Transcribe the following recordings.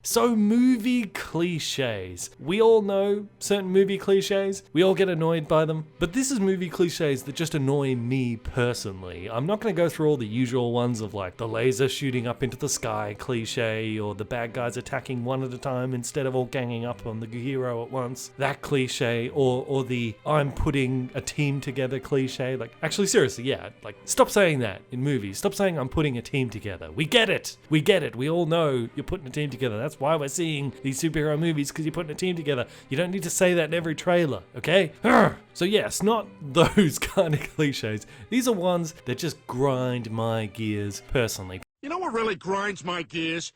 So movie cliches. We all know certain movie cliches. We all get annoyed by them. But this is movie cliches that just annoy me personally. I'm not going to go through all the usual ones of like the laser shooting up into the sky cliche, or the bad guys attacking one at a time instead of all ganging up on the hero at once. That cliche, or the I'm putting a team together cliche. Like, actually, seriously, yeah. Like, stop saying that in movies. Stop saying I'm putting a team together. We get it. We get it. We all know you're putting a team together. That's why we're seeing these superhero movies, because you're putting a team together. You don't need to say that in every trailer, okay? So yes, not those kind of cliches. These are ones that just grind my gears personally. You know what really grinds my gears?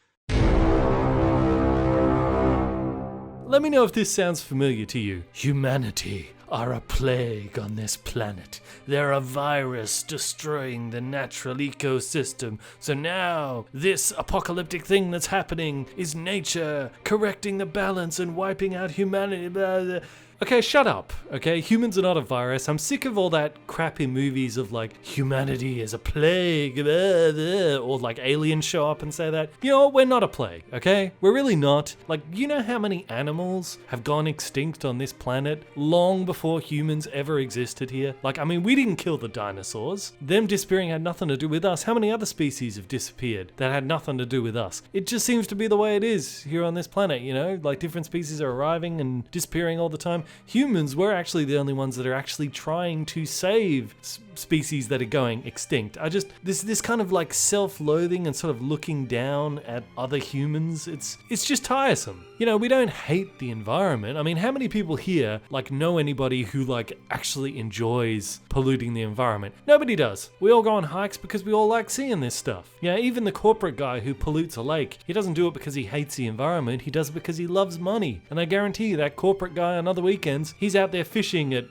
Let me know if this sounds familiar to you. Humanity are a plague on this planet. They're a virus destroying the natural ecosystem. So now, this apocalyptic thing that's happening is nature correcting the balance and wiping out humanity. Blah, blah. Okay, shut up, okay? Humans are not a virus. I'm sick of all that crappy movies of like, humanity is a plague, blah, blah, or like aliens show up and say that. You know what? We're not a plague, okay? We're really not. Like, you know how many animals have gone extinct on this planet long before humans ever existed here? Like, I mean, we didn't kill the dinosaurs. Them disappearing had nothing to do with us. How many other species have disappeared that had nothing to do with us? It just seems to be the way it is here on this planet, you know? Like, different species are arriving and disappearing all the time. Humans, we're actually the only ones that are actually trying to save species that are going extinct. This kind of like self-loathing and sort of looking down at other humans, it's just tiresome. You know, we don't hate the environment. I mean, how many people here like know anybody who like actually enjoys polluting the environment? Nobody does. We all go on hikes because we all like seeing this stuff. Yeah, even the corporate guy who pollutes a lake, he doesn't do it because he hates the environment, he does it because he loves money. And I guarantee you that corporate guy on other weekends, he's out there fishing at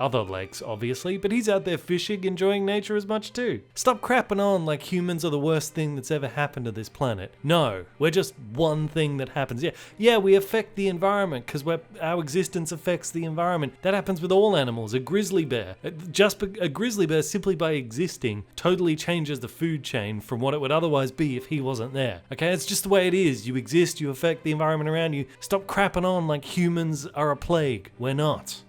other lakes, obviously, but he's out there fishing, enjoying nature as much too. Stop crapping on like humans are the worst thing that's ever happened to this planet. No, we're just one thing that happens. Yeah, we affect the environment because our existence affects the environment. That happens with all animals. A grizzly bear, a grizzly bear simply by existing totally changes the food chain from what it would otherwise be if he wasn't there. Okay, it's just the way it is. You exist, you affect the environment around you. Stop crapping on like humans are a plague. We're not.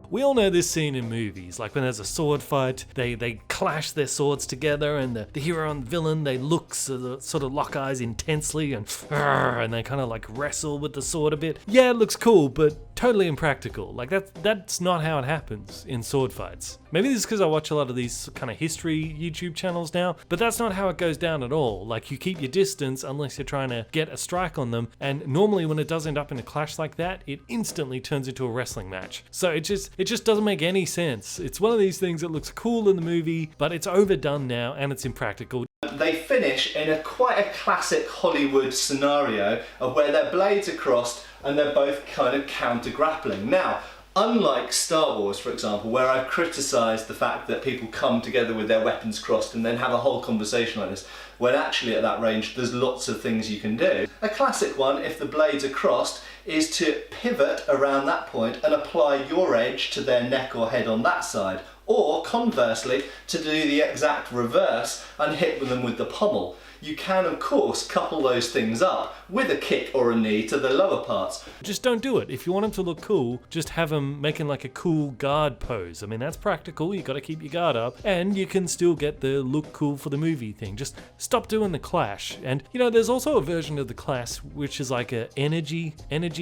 We all know this scene in movies, like when there's a sword fight, they clash their swords together, and the hero and the villain, they look sort of lock eyes intensely, and they kind of like wrestle with the sword a bit. Yeah, it looks cool, but totally impractical. Like that's not how it happens in sword fights. Maybe this is because I watch a lot of these kind of history YouTube channels now, but that's not how it goes down at all. Like, you keep your distance unless you're trying to get a strike on them, and normally when it does end up in a clash like that, it instantly turns into a wrestling match. So it just doesn't make any sense. It's one of these things that looks cool in the movie, but it's overdone now and it's impractical. They finish in quite a classic Hollywood scenario of where their blades are crossed and they're both kind of counter-grappling. Now, unlike Star Wars, for example, where I've criticised the fact that people come together with their weapons crossed and then have a whole conversation like this, when actually at that range there's lots of things you can do. A classic one, if the blades are crossed, is to pivot around that point and apply your edge to their neck or head on that side, or conversely, to do the exact reverse and hit them with the pommel. You can, of course, couple those things up with a kick or a knee to the lower parts. Just don't do it. If you want them to look cool, just have them making like a cool guard pose. I mean, that's practical. You got to keep your guard up, and you can still get the look cool for the movie thing. Just stop doing the clash. And you know, there's also a version of the clash which is like a energy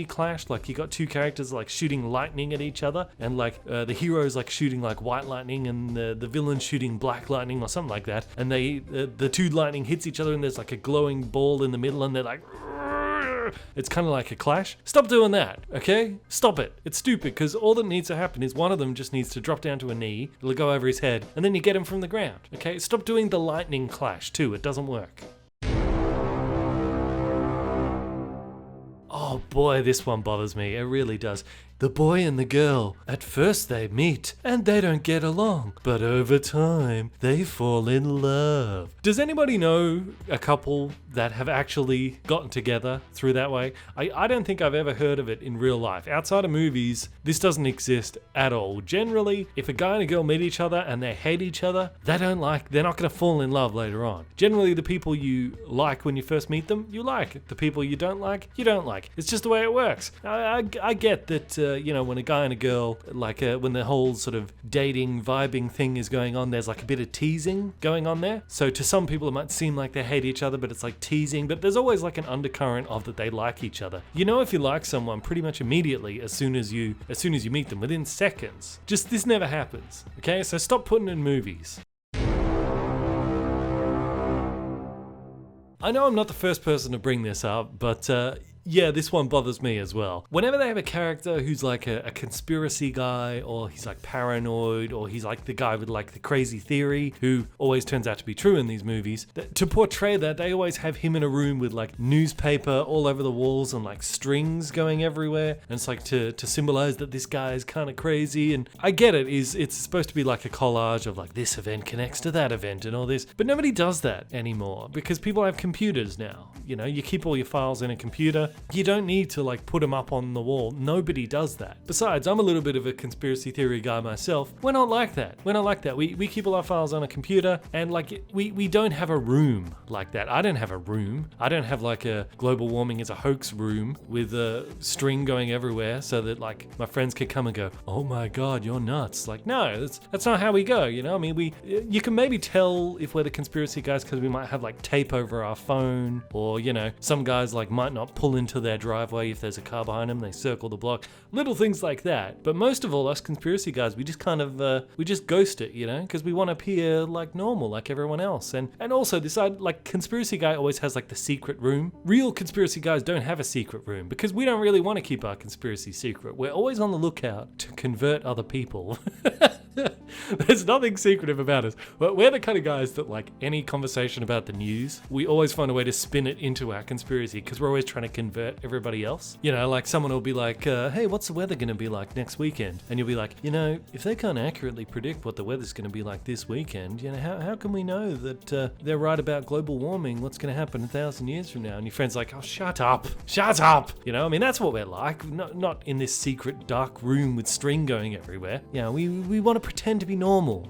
clash. Like, you got two characters like shooting lightning at each other, and like the hero's like shooting like white lightning, and the villain's shooting black lightning or something like that. And the two lightning hits each other, and there's like a glowing ball in the middle, and they're like, it's kind of like a clash. Stop doing that, okay? Stop it. It's stupid, because all that needs to happen is one of them just needs to drop down to a knee, it'll go over his head, and then you get him from the ground, okay? Stop doing the lightning clash too, it doesn't work. Oh boy, this one bothers me. It really does. The boy and the girl, at first they meet and they don't get along, but over time they fall in love. Does anybody know a couple that have actually gotten together through that way? I don't think I've ever heard of it in real life. Outside of movies, this doesn't exist at all. Generally, if a guy and a girl meet each other and they hate each other, they're not going to fall in love later on. Generally, the people you like when you first meet them, you like. The people you don't like, you don't like. It's just the way it works. I get that, when a guy and a girl, when the whole sort of dating, vibing thing is going on, there's like a bit of teasing going on there. So to some people, it might seem like they hate each other, but it's like teasing. But there's always like an undercurrent of that they like each other. You know if you like someone pretty much immediately as soon as you meet them, within seconds. Just this never happens. Okay, so stop putting in movies. I know I'm not the first person to bring this up, but yeah, this one bothers me as well. Whenever they have a character who's like a conspiracy guy, or he's like paranoid, or he's like the guy with like the crazy theory who always turns out to be true in these movies, to portray that, they always have him in a room with like newspaper all over the walls and like strings going everywhere. And it's like to symbolize that this guy is kind of crazy. And I get it, it's supposed to be like a collage of like this event connects to that event and all this. But nobody does that anymore because people have computers now. You know, you keep all your files in a computer. You don't need to like put them up on the wall. Nobody does that. Besides, I'm a little bit of a conspiracy theory guy myself. We're not like that. We keep all our files on a computer, and like we don't have a room like that. I don't have a room. I don't have like a global warming is a hoax room with a string going everywhere so that like my friends could come and go, oh my God, you're nuts. Like, no, that's not how we go. You know, I mean, you can maybe tell if we're the conspiracy guys because we might have like tape over our phone, or, you know, some guys like might not pull into their driveway if there's a car behind them, they circle the block, little things like that. But most of all, us conspiracy guys, we just kind of we just ghost it, you know, because we want to appear like normal, like everyone else. And also this like conspiracy guy always has like the secret room. Real conspiracy guys don't have a secret room because we don't really want to keep our conspiracy secret. We're always on the lookout to convert other people. There's nothing secretive about us. We're the kind of guys that like any conversation about the news, we always find a way to spin it into our conspiracy because we're always trying to convert everybody else. You know, like someone will be like, hey, what's the weather going to be like next weekend? And you'll be like, you know, if they can't accurately predict what the weather's going to be like this weekend, you know, how can we know that they're right about global warming, what's going to happen 1,000 years from now? And your friend's like, oh, shut up. You know, I mean, that's what we're like. Not in this secret dark room with string going everywhere. You know, we want to pretend to be normal.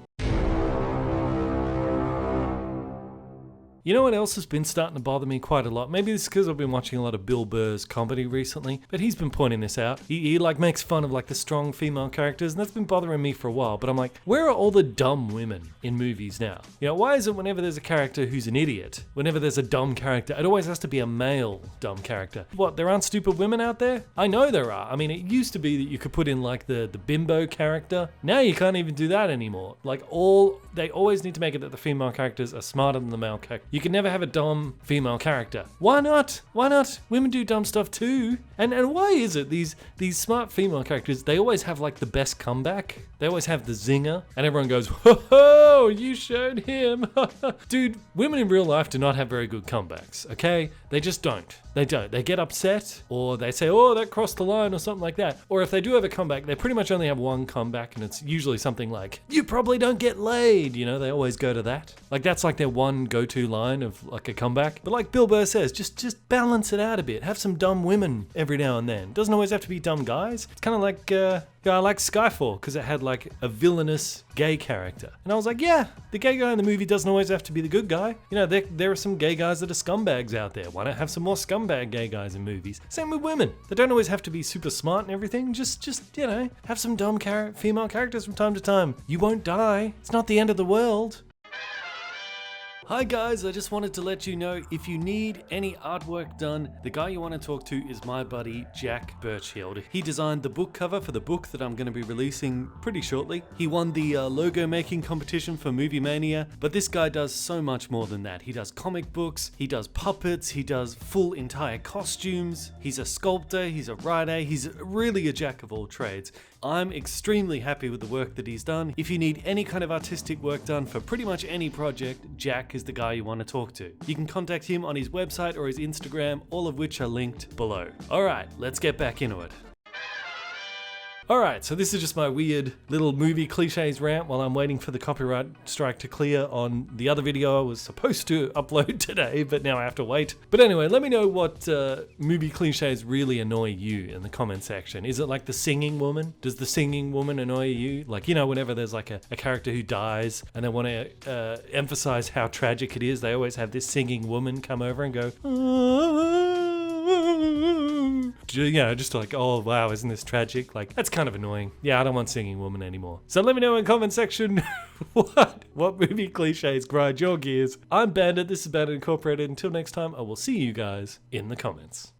You know what else has been starting to bother me quite a lot? Maybe it's because I've been watching a lot of Bill Burr's comedy recently, but he's been pointing this out. He like makes fun of like the strong female characters, and that's been bothering me for a while. But I'm like, where are all the dumb women in movies now? You know, why is it whenever there's a character who's an idiot, whenever there's a dumb character, it always has to be a male dumb character? What, there aren't stupid women out there? I know there are. I mean, it used to be that you could put in like the bimbo character. Now you can't even do that anymore. Like they always need to make it that the female characters are smarter than the male character. You can never have a dumb female character. Why not? Women do dumb stuff too. And why is it these smart female characters, they always have like the best comeback? They always have the zinger, and everyone goes, "Whoa, you showed him." Dude, women in real life do not have very good comebacks, okay? They just don't. They don't. They get upset, or they say, oh, that crossed the line, or something like that. Or if they do have a comeback, they pretty much only have one comeback, and it's usually something like, you probably don't get laid. You know, they always go to that. Like, that's like their one go-to line of like a comeback. But like Bill Burr says, just balance it out a bit. Have some dumb women every now and then. Doesn't always have to be dumb guys. It's kind of like, I like Skyfall, because it had like a villainous gay character. And I was like, yeah, the gay guy in the movie doesn't always have to be the good guy. You know, there are some gay guys that are scumbags out there. Why not have some more scumbag gay guys in movies? Same with women. They don't always have to be super smart and everything. Just you know, have some dumb female characters from time to time. You won't die. It's not the end of the world. Hi guys, I just wanted to let you know, if you need any artwork done, the guy you want to talk to is my buddy Jack Burchill. He designed the book cover for the book that I'm going to be releasing pretty shortly. He won the logo making competition for Movie Mania, but this guy does so much more than that. He does comic books, he does puppets, he does full entire costumes, he's a sculptor, he's a writer, he's really a jack of all trades. I'm extremely happy with the work that he's done. If you need any kind of artistic work done for pretty much any project, Jack is the guy you want to talk to. You can contact him on his website or his Instagram, all of which are linked below. Alright, let's get back into it. Alright, so this is just my weird little movie cliches rant while I'm waiting for the copyright strike to clear on the other video I was supposed to upload today, but now I have to wait. But anyway, let me know what movie cliches really annoy you in the comment section. Is it like the singing woman? Does the singing woman annoy you? Like, you know, whenever there's like a character who dies and they want to emphasize how tragic it is, they always have this singing woman come over and go, you know, just like, oh wow, isn't this tragic? Like, that's kind of annoying. Yeah, I don't want singing woman anymore. So let me know in the comment section what movie cliches grind your gears. I'm Bandit, this is Bandit Incorporated. Until next time, I will see you guys in the comments.